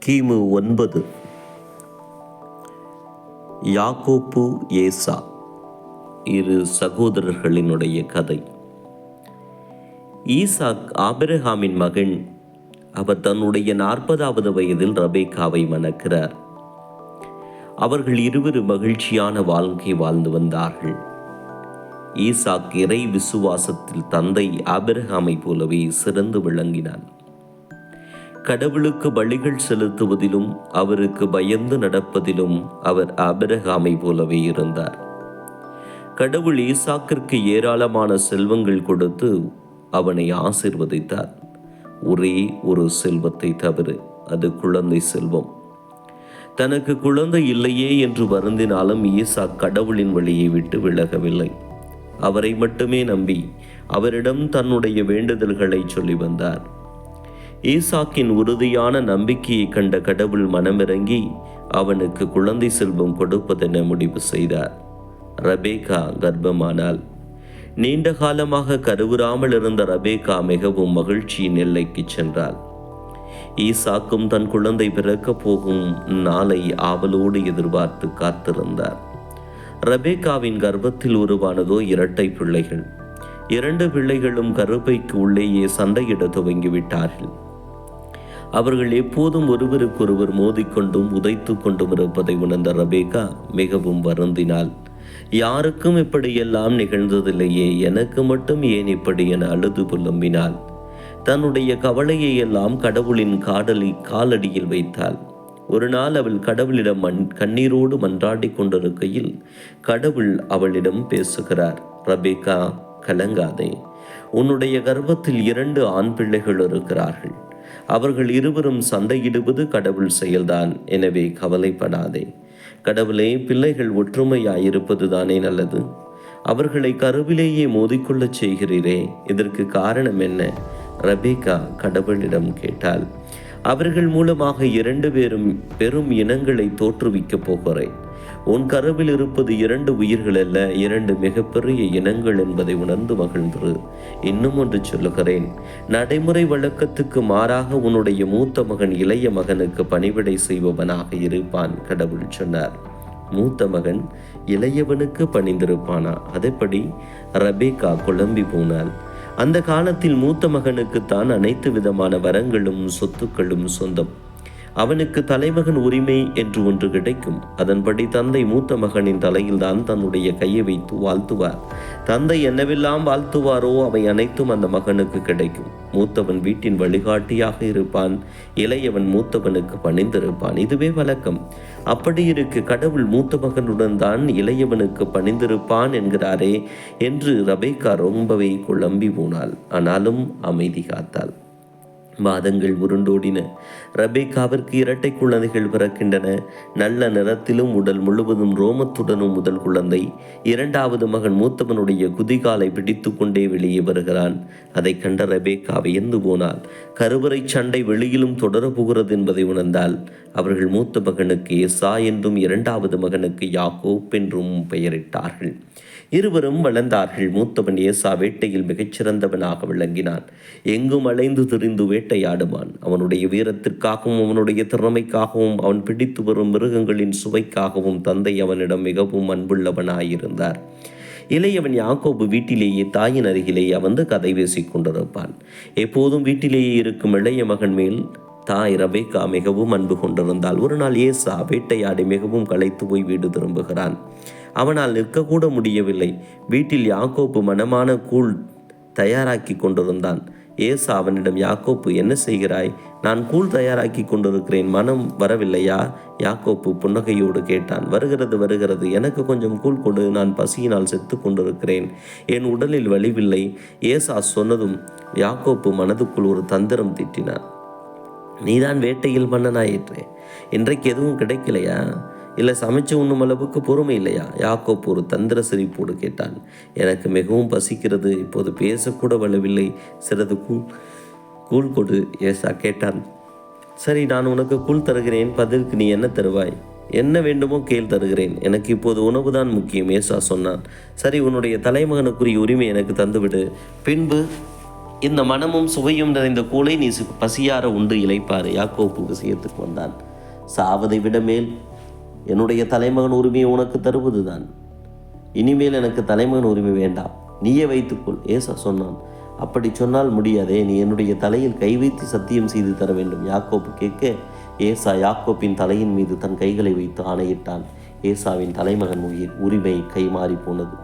கிமு 9. யாக்கோப்பு ஏசா இரு சகோதரர்களினுடைய கதை. ஈசாக் ஆபிரகாமின் மகன். அவர் தன்னுடைய 40வது வயதில் ரெபெக்காவை மணக்கிறார். அவர்கள் இருவரும் மகிழ்ச்சியான வாழ்க்கை வாழ்ந்து வந்தார்கள். ஈசாக் இறை விசுவாசத்தில் தந்தை ஆபிரகாமை போலவே சிறந்து விளங்கினான். கடவுளுக்கு பலிகள் செலுத்துவதிலும் அவருக்கு பயந்து நடப்பதிலும் அவர் ஆபிரகாமை போலவே இருந்தார். கடவுள் ஈசாக்கிற்கு ஏராளமான செல்வங்கள் கொடுத்து அவனை ஆசீர்வதித்தார். ஒரே ஒரு செல்வத்தை தவிர, அது குழந்தை செல்வம். தனக்கு குழந்தை இல்லையே என்று வருந்தினாலும் ஈசாக் கடவுளின் வழியை விட்டு விலகவில்லை. அவரை மட்டுமே நம்பி அவரிடம் தன்னுடைய வேண்டுதல்களை சொல்லி வந்தார். ஈசாக்கின் உறுதியான நம்பிக்கையை கண்ட கடவுள் மனமிறங்கி அவனுக்கு குழந்தை செல்வம் கொடுப்பதென முடிவு செய்தார். ரெபெக்கா கர்ப்பமானாள். நீண்ட காலமாக கருவுறாமல் இருந்த ரெபெக்கா மிகவும் மகிழ்ச்சியின் எல்லைக்கு சென்றாள். ஈசாக்கும் தன் குழந்தை பிறக்கப் போகும் நாளை ஆவலோடு எதிர்பார்த்து காத்திருந்தார். ரெபெக்காவின் கர்ப்பத்தில் உருவானதோ இரட்டை பிள்ளைகள். 2 பிள்ளைகளும் கருப்பைக்கு உள்ளேயே சண்டையிட துவங்கிவிட்டார்கள். அவர்கள் எப்போதும் ஒருவருக்கொருவர் மோதிக்கொண்டும் உதைத்து கொண்டும் இருப்பதை உணர்ந்த ரெபெக்கா மிகவும் வருந்தினாள். யாருக்கும் இப்படியெல்லாம் நிகழ்ந்ததில்லையே, எனக்கு மட்டும் ஏன் இப்படி என அழுது புலம்பினாள். தன்னுடைய கவலையை எல்லாம் கடவுளின் காலடியில் வைத்தாள். ஒரு நாள் அவள் கடவுளிடம் கண்ணீரோடு மன்றாடி கொண்டிருக்கையில் கடவுள் அவளிடம் பேசுகிறார். ரெபெக்கா, கலங்காதே. உன்னுடைய கர்ப்பத்தில் 2 ஆண் பிள்ளைகள் இருக்கிறார்கள். அவர்கள் இருவரும் சண்டையிடுவது கடவுள் செயல்தான். எனவே கவலைப்படாதே. கடவுளே, பிள்ளைகள் ஒற்றுமையாயிருப்பது தானே நல்லது. அவர்களை கருவிலேயே மோதிக்கொள்ளச் செய்கிறீரே, இதற்கு காரணம் என்ன? ரெபெக்கா கடவுளிடம் கேட்டாள். அவர்கள் மூலமாக 2 பேரும் பெரும் இனங்களை தோற்றுவிக்கப் போகிறேன். உன் கருவில் இருப்பது 2 உயிர்கள் அல்ல, 2 மிகப்பெரிய இனங்கள் என்பதை உணர்ந்து மகிழ்ந்து. இன்னும் ஒன்று சொல்லுகிறேன். நடைமுறை வழக்கத்துக்கு மாறாக உன்னுடைய மூத்த மகன் இளைய மகனுக்கு பணிவிடை செய்பவனாக இருப்பான். கடவுள் சொன்னார். மூத்த மகன் இளையவனுக்கு பணிந்திருப்பானா? அதேபடி ரெபெக்கா குழம்பி போனாள். அந்த காலத்தில் மூத்த மகனுக்குத்தான் அனைத்து விதமான வரங்களும் சொத்துக்களும் சொந்தம். அவனுக்கு தலைமகன் உரிமை என்று ஒன்று கிடைக்கும். அதன்படி தந்தை மூத்த மகனின் தலையில் தான் தன்னுடைய கையை வைத்து வாழ்த்துவார். தந்தை என்னவெல்லாம் வாழ்த்துவாரோ அவை அனைத்தும் அந்த மகனுக்கு கிடைக்கும். மூத்தவன் வீட்டின் வழிகாட்டியாக இருப்பான். இளையவன் மூத்தவனுக்கு பணிந்திருப்பான். இதுவே வழக்கம். அப்படி இருக்கு, கடவுள் மூத்த மகனுடன் தான் இளையவனுக்கு பணிந்திருப்பான் என்கிறாரே என்று ரெபெக்கா ரொம்பவே குழம்பி போனாள். ஆனாலும் அமைதி காத்தாள். மாதங்கள் உருண்டோடின. ரெபெக்காவிற்கு 2 குழந்தைகள் பிறக்கின்றன. நல்ல நிறத்திலும் உடல் முழுவதும் ரோமத்துடனும் முதல் குழந்தை. 2வது மகன் மூத்தவனுடைய குதிகாலை பிடித்து கொண்டே வெளியே வருகிறான். அதை கண்ட ரெபெக்கா வியந்து போனாள். கருவறை சண்டை வெளியிலும் தொடரப்போகிறது என்பதை உணர்ந்தாள். அவர்கள் மூத்த மகனுக்கு ஏசா என்றும் 2வது மகனுக்கு யாக்கோப் என்றும் பெயரிட்டார்கள். இருவரும் வளர்ந்தார்கள். மூத்தவன் ஏசா வேட்டையில் மிகச்சிறந்தவனாக விளங்கினான். எங்கும் அலைந்து திரிந்து வேட்டையாடுவான். அவனுடைய வீரத்திற்காகவும் அவனுடைய திறமைக்காகவும் அவன் பிடித்து வரும் மிருகங்களின் சுவைக்காகவும் தந்தை அவனிடம் மிகவும் அன்புள்ளவனாயிருந்தார். இளையவன் யாக்கோபு வீட்டிலேயே தாயின் அருகிலேயே வந்து கதை பேசிக் கொண்டிருப்பான். எப்போதும் வீட்டிலேயே இருக்கும் இளைய மகன் மேல் தாய் ரெபெக்கா மிகவும் அன்பு கொண்டிருந்தாள். ஒரு நாள் ஏசா வேட்டையாடி மிகவும் களைத்து போய் வீடு திரும்புகிறான். அவனால் நிற்கக்கூட முடியவில்லை. வீட்டில் யாக்கோப்பு மனமான கூழ் தயாராக்கி கொண்டிருந்தான். ஏசா அவனிடம், யாக்கோப்பு, என்ன செய்கிறாய்? நான் கூழ் தயாராக்கி கொண்டிருக்கிறேன், மனம் வரவில்லையா? யாக்கோப்பு புன்னகையோடு கேட்டான். வருகிறது. எனக்கு கொஞ்சம் கூழ் கொடு, நான் பசியினால் செத்து கொண்டிருக்கிறேன், என் உடலில் வலிவில்லை. ஏசா சொன்னதும் யாக்கோப்பு மனதுக்குள் ஒரு தந்திரம் தீட்டினான். நீதான் வேட்டையில் மன்னனாயிற்றே, இன்றைக்கு எதுவும் கிடைக்கலையா? இல்லை சமைச்சு உண்ணும் அளவுக்கு பொறுமை இல்லையா? யாக்கோப்பு ஒரு தந்திர சிரிப்போடு கேட்டான். எனக்கு மிகவும் பசிக்கிறது, இப்போது பேசக்கூட வளவில்லை, சிறிது கூழ் கொடு, ஏசா கேட்டான். சரி, நான் உனக்கு கூழ் தருகிறேன், பதிலுக்கு நீ என்ன தருவாய்? என்ன வேண்டுமோ கேள், தருகிறேன், எனக்கு இப்போது உணவுதான் முக்கியம், ஏசா சொன்னான். சரி, உன்னுடைய தலைமகனுக்குரிய உரிமை எனக்கு தந்துவிடு, பின்பு இந்த மனமும் சுவையும் நிறைந்த கூளை நீ பசியார உண்டு இளைப்பாரு. யாக்கோப்பு விஷயத்துக்கு வந்தான். சாவதை விட மேல் என்னுடைய தலைமகன் உரிமையை உனக்கு தருவதுதான். இனிமேல் எனக்கு தலைமகன் உரிமை வேண்டாம், நீயே வைத்துக்கொள். ஏசா சொன்னான், அப்படி சொன்னால் முடியாதே, நீ என்னுடைய தலையில் கை வைத்து சத்தியம் செய்து தர வேண்டும். யாக்கோப்பு கேட்க ஏசா யாக்கோப்பின் தலையின் மீது தன் கைகளை வைத்து ஆணையிட்டான். ஏசாவின் தலைமகன் உரிமை கைமாறி போனது.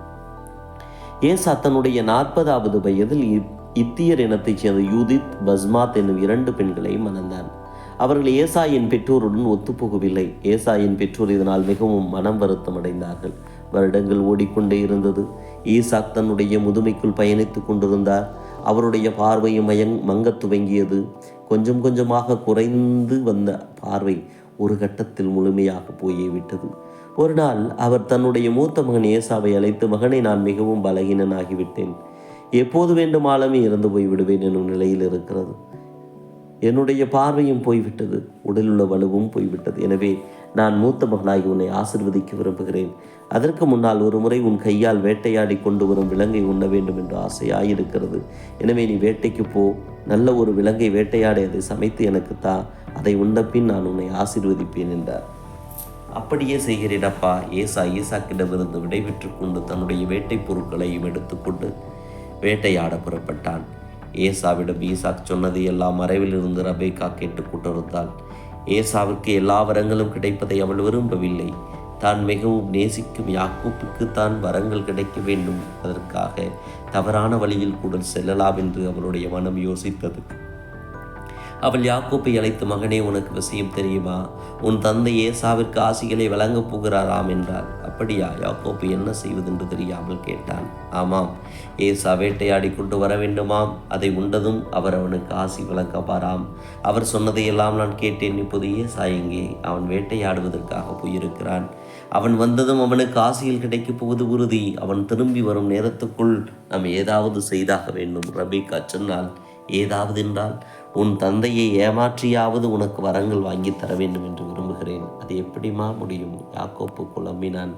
ஏசா தன்னுடைய 40வது வயதில் இத்தியர் இனத்தைச் சேர்ந்த யூதித், பஸ்மாத் என்னும் 2 பெண்களை மணந்தான். அவர்கள் ஏசாயின் பெற்றோருடன் ஒத்துப்போகவில்லை. ஏசாயின் பெற்றோர் இதனால் மிகவும் மனம் வருத்தம் அடைந்தார்கள். வருடங்கள் ஓடிக்கொண்டே இருந்தது. ஈசாக் தன்னுடைய முதுமைக்குள் பயணித்துக் கொண்டிருந்தார். அவருடைய பார்வையும் மங்கத் துவங்கியது. கொஞ்சம் கொஞ்சமாக குறைந்து வந்த பார்வை ஒரு கட்டத்தில் முழுமையாக போயே விட்டது. ஒரு நாள் அவர் தன்னுடைய மூத்த மகன் ஏசாவை அழைத்து, மகனை, நான் மிகவும் பலகீனனாகிவிட்டேன், எப்போது வேண்டுமானாலுமே இறந்து போய் விடுவேன் என்னும் நிலையில் இருக்கிறது. என்னுடைய பார்வையும் போய்விட்டது, உடலுள்ள வலுவும் போய்விட்டது. எனவே நான் மூத்த மகனாகி உன்னை ஆசிர்வதிக்க விரும்புகிறேன். அதற்கு முன்னால் ஒரு முறை உன் கையால் வேட்டையாடி கொண்டு வரும் விலங்கை உண்ண வேண்டும் என்று ஆசையாயிருக்கிறது. எனவே நீ வேட்டைக்கு போ, நல்ல ஒரு விலங்கை வேட்டையாடி அதை சமைத்து எனக்கு தா, அதை உண்ட பின் நான் உன்னை ஆசீர்வதிப்பேன் என்றார். அப்படியே செய்கிறேனப்பா. ஏசா ஈசாக்கிடமிருந்து விடைபெற்று கொண்டு தன்னுடைய வேட்டை பொருட்களையும் எடுத்துக்கொண்டு வேட்டையாட புறப்பட்டான். ஏசாவிடம் ஈசாக் சொன்னது எல்லாம் மறைவிலிருந்து ரெபெக்கா கேட்டுக் கொண்டிருந்தாள். ஏசாவிற்கு எல்லா வரங்களும் கிடைப்பதை அவள் விரும்பவில்லை. தான் மிகவும் நேசிக்கும் யாக்கோப்புக்கு தான் வரங்கள் கிடைக்க வேண்டும், அதற்காக தவறான வழியில் கூட செல்லலாம் என்று அவளுடைய மனம் யோசித்தது. அவள் யாக்கோப்பை அழைத்து, மகனே, உனக்கு விஷயம் தெரியுமா? உன் தந்தை ஏசாவிற்கு ஆசிகளை வழங்கப் போகிறாராம் என்றார். அப்படியா? யாக்கோப்பு என்ன செய்வதென்று தெரியாமல் கேட்டான். ஆமாம், ஏசா வேட்டையாடி கொண்டு வர வேண்டுமாம். அதை உண்டதும் அவர் அவனுக்கு ஆசி வழங்கப்பாராம். அவர் சொன்னதையெல்லாம் நான் கேட்டேன். இப்போது ஏசா எங்கே? அவன் வேட்டையாடுவதற்காக போயிருக்கிறான். அவன் வந்ததும் அவனுக்கு ஆசியில் கிடைக்கப் போவது உறுதி. அவன் திரும்பி வரும் நேரத்துக்குள் நாம் ஏதாவது செய்தாக வேண்டும். ரெபெக்கா சொன்னால், ஏதாவது என்றால், உன் தந்தையை ஏமாற்றியாவது உனக்கு வரங்கள் வாங்கி தர வேண்டும் என்று விரும்புகிறேன். அது எப்படிமா முடியும்? யாக்கோப்பு குழம்பினான்.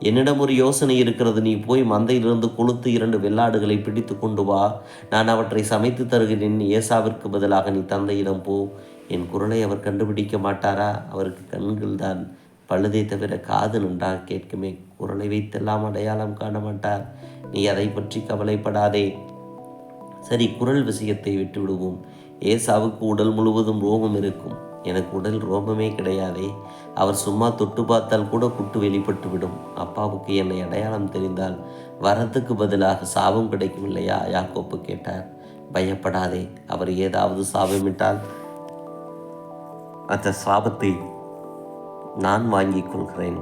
என்னிடம் ஒரு யோசனை இருக்கிறது. நீ போய் மந்தையிலிருந்து கொளுத்து 2 வெள்ளாடுகளை பிடித்து கொண்டு வா. நான் அவற்றை சமைத்து தருகிறேன். ஏசாவிற்கு பதிலாக நீ தந்தையிடம் போ. என் குரலை அவர் கண்டுபிடிக்க மாட்டாரா? அவருக்கு கண்கள் தான் பழுதை தவிர காது நன்றாக கேட்குமே. குரலை வைத்தெல்லாம் அடையாளம் காண மாட்டார். நீ அதை பற்றி கவலைப்படாதே. சரி, குரல் விஷயத்தை விட்டு விடுவோம். ஏசாவுக்கு உடல் முழுவதும் ரோமம் இருக்கும். எனக்கு உடல் ரோமமே கிடையாதே. அவர் சும்மா தொட்டு பார்த்தால் கூட குட்டு வெளிப்பட்டு விடும். அப்பாவுக்கு என்னை அடையாளம் தெரிந்தால் வரத்துக்கு பதிலாக சாபம் கிடைக்கும் இல்லையா? யாக்கோப்பு கேட்டார். பயப்படாதே, அவர் ஏதாவது சாபமிட்டால் அந்த சாபத்தை நான் வாங்கிக் கொள்கிறேன்.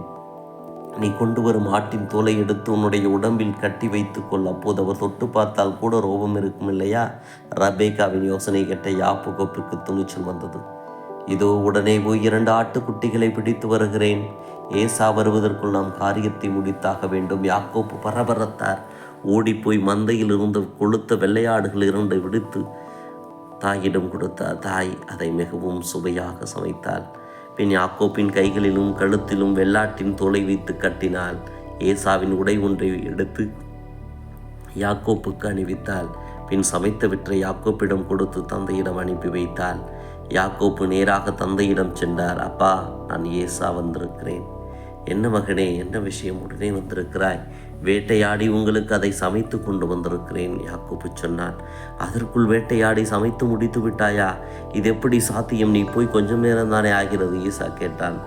நீ கொண்டு வரும் ஆட்டின் தோலை எடுத்து உன்னுடைய உடம்பில் கட்டி வைத்துக்கொள். அப்போது அவர் தொட்டு பார்த்தால் கூட ரோபம் இருக்கும் இல்லையா? ரெபெக்காவின் யோசனை கேட்ட யாக்கோப்புக்கு துணிச்சல் வந்தது. இதோ உடனே போய் 2 ஆட்டுக்குட்டிகளை பிடித்து வருகிறேன். ஏசா வருவதற்குள் நாம் காரியத்தை முடித்தாக வேண்டும். யாக்கோப்பு பரபரத்தார். ஓடிப்போய் மந்தையில் இருந்து கொளுத்த வெள்ளையாடுகள் 2 விடுத்து தாயிடம் கொடுத்தார். தாய் அதை மிகவும் சுவையாக சமைத்தாள். பின் யாக்கோப்பின் கைகளிலும் கழுத்திலும் வெள்ளாட்டின் தோலை வைத்து கட்டினாள். ஏசாவின் உடை ஒன்றை எடுத்து யாக்கோப்புக்கு அணிவித்தாள். பின் சமைத்தவற்றை யாக்கோப்பிடம் கொடுத்து தந்தையிடம் அனுப்பி வைத்தாள். யாக்கோப்பு நேராக தந்தையிடம் சென்றார். அப்பா, நான் ஏசா வந்திருக்கிறேன். என்ன மகனே, என்ன விஷயம்? உடனே வந்திருக்கிறாய்? வேட்டையாடி உங்களுக்கு அதை சமைத்து கொண்டு வந்திருக்கிறேன், யாக்கோப்பு சொன்னான். அதற்குள் வேட்டையாடி சமைத்து முடித்து விட்டாயா? இது எப்படி சாத்தியம்? நீ போய் கொஞ்சம் நேரம் தானே ஆகிறது, ஈசா கேட்டான்.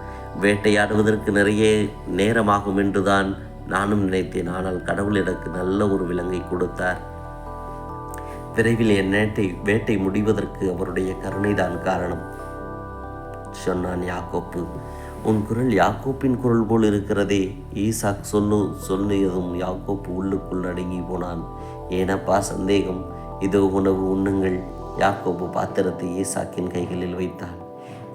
வேட்டையாடுவதற்கு நிறைய நேரமாகும் என்றுதான் நானும் நினைத்தேன். ஆனால் கடவுள் எனக்கு நல்ல ஒரு விலங்கை கொடுத்தார். விரைவில் என் வேட்டை முடிவதற்கு அவருடைய கருணைதான் காரணம், சொன்னான் யாக்கோப்பு. உன் குரல் யாக்கோப்பின் குரல் போல் இருக்கிறதே. ஈசாக் சொல்லியதும் யாக்கோப்பு உள்ளுக்குள் அடங்கி போனான். ஏனப்பா சந்தேகம்? இதோ உணவு, உண்ணுங்கள். யாக்கோப்பு பாத்திரத்தை ஈசாக்கின் கைகளில் வைத்தான்.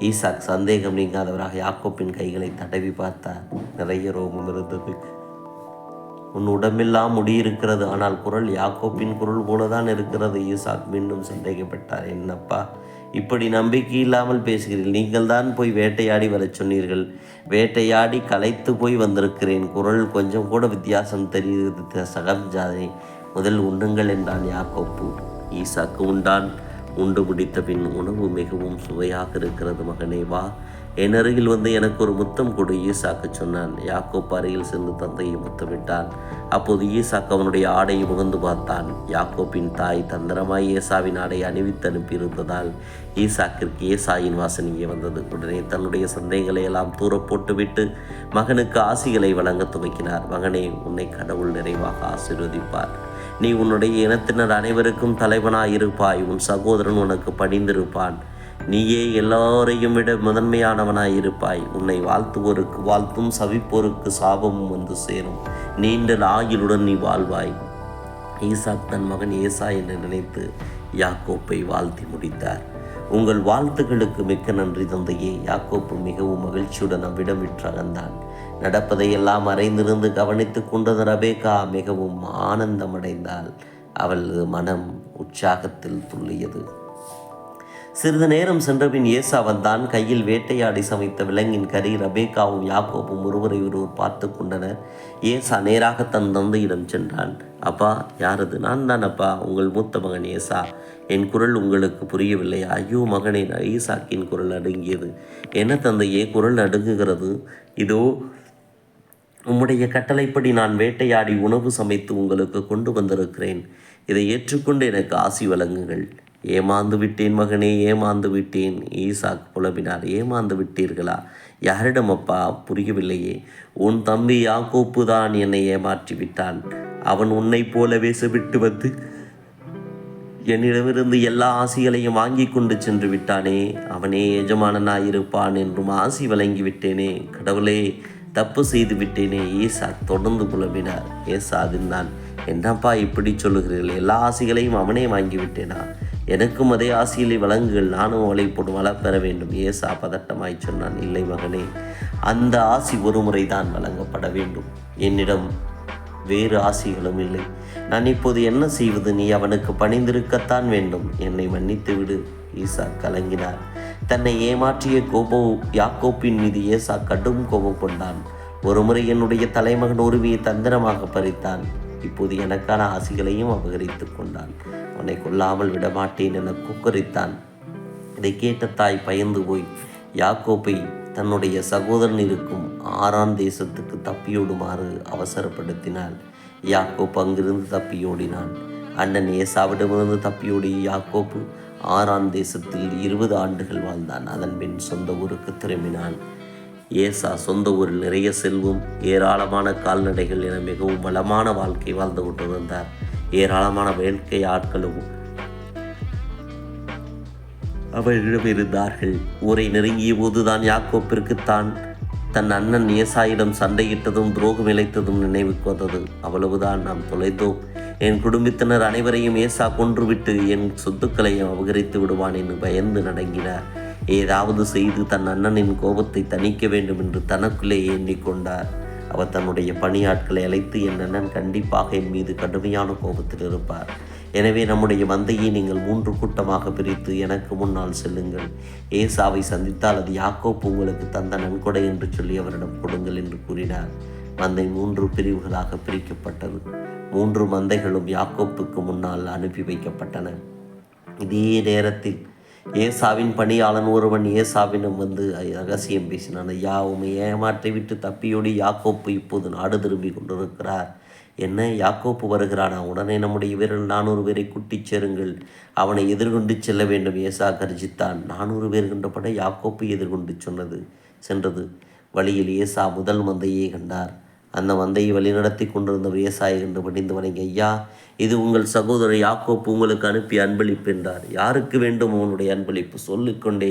ஈசாக் சந்தேகம் நீங்காதவராக யாக்கோப்பின் கைகளை தடவி பார்த்தார். நிறைய ரோமம் இருந்தது. உன் உடம்பெல்லாம் முடியிருக்கிறது, ஆனால் குரல் யாக்கோப்பின் குரல் போலதான் இருக்கிறது. ஈசாக் மீண்டும் சந்தேகப்பட்டார். என்னப்பா இப்படி நம்பிக்கை இல்லாமல் பேசுகிறீர்கள்? நீங்கள் தான் போய் வேட்டையாடி வரச் சொன்னீர்கள். வேட்டையாடி களைத்து போய் வந்திருக்கிறேன். குரல் கொஞ்சம் கூட வித்தியாசம் தெரிகிறது. சகஜாதை, முதல் உண்ணுங்கள் என்றான் யாக்கோப்பு. ஈசாக்கு உண்டான். உண்டு முடித்த பின், உணவு மிகவும் சுவையாக இருக்கிறது மகனே, வா என் அருகில் வந்து எனக்கு ஒரு முத்தம் கொடு, ஈசாக்கு சொன்னான். யாக்கோப்பு அருகில் சென்று தந்தையை முத்தமிட்டான். அப்போது ஈசாக்கு அவனுடைய ஆடையை முகந்து பார்த்தான். யாக்கோப்பின் தாய் தந்திரமாய் ஏசாவின் ஆடை அணிவித்து அனுப்பியிருந்ததால் ஈசாக்கிற்கு ஏசாயின் வாசனையே வந்தது. உடனே தன்னுடைய சந்தேகங்களை எல்லாம் தூர போட்டுவிட்டு மகனுக்கு ஆசிகளை வழங்க துவக்கினார். மகனே, உன்னை கடவுள் நிறைவாக ஆசீர்வதிப்பார். நீ உன்னுடைய இனத்தினர் அனைவருக்கும் தலைவனாயிருப்பாய். உன் சகோதரன் உனக்கு பணிந்திருப்பான். நீயே எல்லாரையும் விட முதன்மையானவனாயிருப்பாய். உன்னை வாழ்த்துவோருக்கு வாழ்த்தும், சவிப்போருக்கு சாபமும் வந்து சேரும். நீண்ட ஆயுளுடன் நீ வாழ்வாய். ஈசாக் தன் மகன் ஏசா என்று நினைத்து யாக்கோப்பை வாழ்த்தி முடித்தார். உங்கள் வாழ்த்துகளுக்கு மிக்க நன்றி தந்தையே. யாக்கோப்பு மிகவும் மகிழ்ச்சியுடன் அவ்விடம் விற்று அகந்தான். நடப்பதையெல்லாம் மறைந்திருந்து கவனித்து கொண்டது ரெபெக்கா மிகவும் ஆனந்தமடைந்தாள். அவளது மனம் உற்சாகத்தில் துள்ளியது. சிறிது நேரம் சென்றபின் ஏசா வந்தான். கையில் வேட்டையாடி சமைத்த விலங்கின் கறி. ரெபெக்காவும் யாக்கோப்பும் ஒருவரை ஒருவர் பார்த்து கொண்டனர். ஏசா நேராக தன் தந்தையிடம் சென்றான். அப்பா, யாரது? நான் தான் அப்பா, உங்கள் மூத்த மகன் ஏசா. என் குரல் உங்களுக்கு புரியவில்லையா? ஐயோ மகனே, ஈசாக்கின் குரல் நடுங்கியது. என்ன தந்தையே, குரல் நடுங்குகிறது? இதோ உம்முடைய கட்டளைப்படி நான் வேட்டையாடி உணவு சமைத்து உங்களுக்கு கொண்டு வந்திருக்கிறேன். இதை ஏற்றுக்கொண்டு எனக்கு ஆசி வழங்குங்கள். ஏமாந்து விட்டேன் மகனே, ஏமாந்து விட்டேன். ஈசாக் புலம்பினார். ஏமாந்து விட்டீர்களா? யாரிடம் அப்பா? புரியவில்லையே. உன் தம்பி யாக்கோப்பு தான் என்னை ஏமாற்றி விட்டான். அவன் உன்னை போலவே செவிட்டு வந்து என்னிடமிருந்து எல்லா ஆசிகளையும் வாங்கி கொண்டு சென்று விட்டானே. அவனே எஜமானனாயிருப்பான் என்றும் ஆசி வழங்கி விட்டேனே. கடவுளே, தப்பு செய்து விட்டேனே. ஈசாக் தொடர்ந்து புலம்பினார். ஏசா அதிர்ந்தான். என்னப்பா இப்படி சொல்லுகிறீர்கள்? எல்லா ஆசிகளையும் அவனே வாங்கி விட்டேனா? எனக்கும் அதே ஆசிகளை வழங்குகள், நானும் அவளை போட்டு வளப்பெற வேண்டும். ஏசா பதட்டமாய் சொன்னான். இல்லை மகனே, அந்த ஆசி ஒரு முறைதான் வழங்கப்பட வேண்டும். என்னிடம் வேறு ஆசிகளும் இல்லை. நான் இப்போது என்ன செய்வது? நீ அவனுக்கு பணிந்திருக்கத்தான் வேண்டும். என்னை மன்னித்து விடு. ஈசா கலங்கினார். தன்னை ஏமாற்றிய யாக்கோப்பின் மீது ஏசா கடும் கோபம் கொண்டான். ஒருமுறை என்னுடைய தலைமகன் உரிமையை தந்திரமாக பறித்தான். இப்போது எனக்கான ஆசிகளையும் அபகரித்து கொண்டான். அவனை கொல்லாமல் விடமாட்டேன் என கொக்கரித்தான். இதை கேட்ட தாய் பயந்து போய் யாக்கோப்பை தன்னுடைய சகோதரன் இருக்கும் ஆரான் தேசத்துக்கு தப்பியோடுமாறு அவசரப்படுத்தினாள். யாக்கோப்பு அங்கிருந்து தப்பியோடினான். அண்ணன் ஏசாவிடமிருந்து தப்பியோடிய யாக்கோப்பு ஆரான் தேசத்தில் 20 ஆண்டுகள் வாழ்ந்தான். அதன் பின் சொந்த ஊருக்கு திரும்பினான். ஏசா சொந்த ஊரில் நிறைய செல்வம், ஏராளமான கால்நடைகள் என மிகவும் வளமான வாழ்க்கை வாழ்ந்து கொண்டிருந்தார். ஏராளமான வேட்கை ஆட்களும் அவரிடம் இருந்தார்கள். ஊரை நெருங்கிய போதுதான் யாக்கோப்பிற்கு தன் அண்ணன் ஏசாயிடம் சண்டையிட்டதும் துரோகம் இழைத்ததும் நினைவுக்கு வந்தது. அவ்வளவுதான், நாம் தொலைத்தோம். என் குடும்பத்தினர் அனைவரையும் ஏசா கொன்றுவிட்டு என் சொத்துக்களையும் அபகரித்து விடுவான் என்று பயந்து நடுங்கினார். ஏதாவது செய்து தன் அண்ணனின் கோபத்தை தணிக்க வேண்டும் என்று தனக்குள்ளே எண்ணிக்கொண்டார். அவர் தன்னுடைய பணியாட்களை அழைத்து, என் அண்ணன் கண்டிப்பாக என் மீது கடுமையான கோபத்தில் இருப்பார். எனவே நம்முடைய மந்தையை நீங்கள் 3 கூட்டமாக பிரித்து எனக்கு முன்னால் செல்லுங்கள். ஏசாவை சந்தித்தால் அது யாக்கோப்பு உங்களுக்கு தந்த நன்கொடை என்று சொல்லி அவரிடம் கொடுங்கள் என்று கூறினார். மந்தை 3 பிரிவுகளாக பிரிக்கப்பட்டது. 3 மந்தைகளும் யாக்கோப்புக்கு முன்னால் அனுப்பி வைக்கப்பட்டன. இதே நேரத்தில் ஏசாவின் பணியாளன் ஒருவன் ஏசாவிடம் வந்து ரகசியம் பேசினான். ஐயா, உம்மை ஏமாற்றி விட்டு தப்பியோடி யாக்கோப்பு இப்போது நாடு திரும்பி கொண்டிருக்கிறார். என்ன, யாக்கோப்பு வருகிறானா? உடனே நம்முடைய வீரர்கள் 400 பேரை கூட்டிச் சேருங்கள். அவனை எதிர்கொண்டு செல்ல வேண்டும். ஏசா கர்ஜித்தான். 400 பேர் கொண்ட படை யாக்கோப்பை எதிர்கொண்டு சென்றது. வழியில் ஏசா முதல் மந்தையை கண்டார். அந்த மந்தையை வழிநடத்தி கொண்டிருந்தவர் ஏசாயை கண்டு பணிந்து வணங்கி, ஐயா, இது உங்கள் சகோதரர் யாக்கோப்பு உங்களுக்கு அனுப்பிய அன்பளிப்பு என்றார். யாருக்கு வேண்டும் அவனுடைய அன்பளிப்பு? சொல்லிக்கொண்டே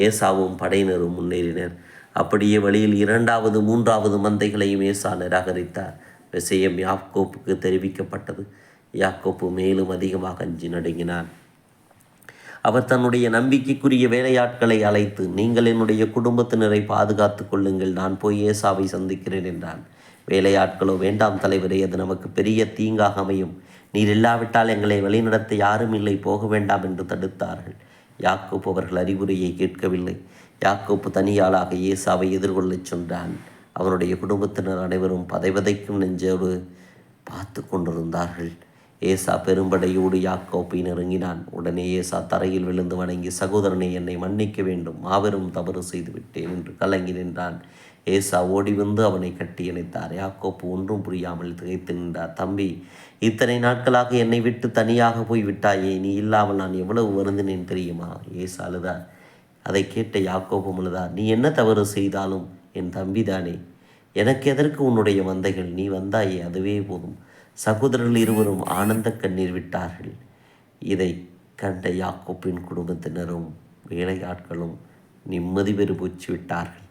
ஏசாவும் படையினரும் முன்னேறினர். அப்படியே வழியில் 2வது 3வது மந்தைகளையும் ஏசா நிராகரித்தார். விஷயம் யாக்கோப்புக்கு தெரிவிக்கப்பட்டது. யாக்கோப்பு மேலும் அதிகமாக அஞ்சி நடுங்கினான். அவர் தன்னுடைய நம்பிக்கைக்குரிய வேலையாட்களை அழைத்து, நீங்கள் என்னுடைய குடும்பத்தினரை பாதுகாத்து கொள்ளுங்கள், நான் போய் ஏசாவை சந்திக்கிறேன் என்றான். வேலையாட்களோ, வேண்டாம் தலைவரே, அது நமக்கு பெரிய தீங்காக அமையும். நீர் இல்லாவிட்டால் எங்களை வழிநடத்த யாரும் இல்லை, போக வேண்டாம் என்று தடுத்தார்கள். யாக்கோப்பு அவர்கள் அறிவுரையை கேட்கவில்லை. யாக்கோப்பு தனியாளாக ஏசாவை எதிர்கொள்ளச் சொன்னான். அவனுடைய குடும்பத்தினர் அனைவரும் பதைவதைக்கும் நெஞ்சோடு பார்த்து கொண்டிருந்தார்கள். ஏசா பெரும்படையோடு யாக்கோப்பை நெருங்கினான். உடனே ஏசா தரையில் விழுந்து வணங்கி, சகோதரனை, என்னை மன்னிக்க வேண்டும், மாபெரும் தவறு செய்து விட்டேன் என்று கலங்கி நின்றான். ஏசா ஓடி வந்து அவனை கட்டி அணைத்தார். யாக்கோப்பு ஒன்றும் புரியாமல் திகைத்து நின்றார். தம்பி, இத்தனை நாட்களாக என்னை விட்டு தனியாக போய் விட்டாயே, நீ இல்லாமல் நான் எவ்வளவு வருந்தினேன் தெரியுமா? ஏசா அழுதார். அதை கேட்ட யாக்கோபும் அழுதார். நீ என்ன தவறு செய்தாலும் என் தம்பிதானே, எனக்கு எதற்கு உன்னுடைய மந்தைகள்? நீ வந்தாயே, அதுவே போதும். சகோதரர்கள் இருவரும் ஆனந்த கண்ணீர் விட்டார்கள். இதை கண்ட யாக்கோப்பின் குடும்பத்தினரும் வேலையாட்களும் நிம்மதி பெறுபூச்சு விட்டார்கள்.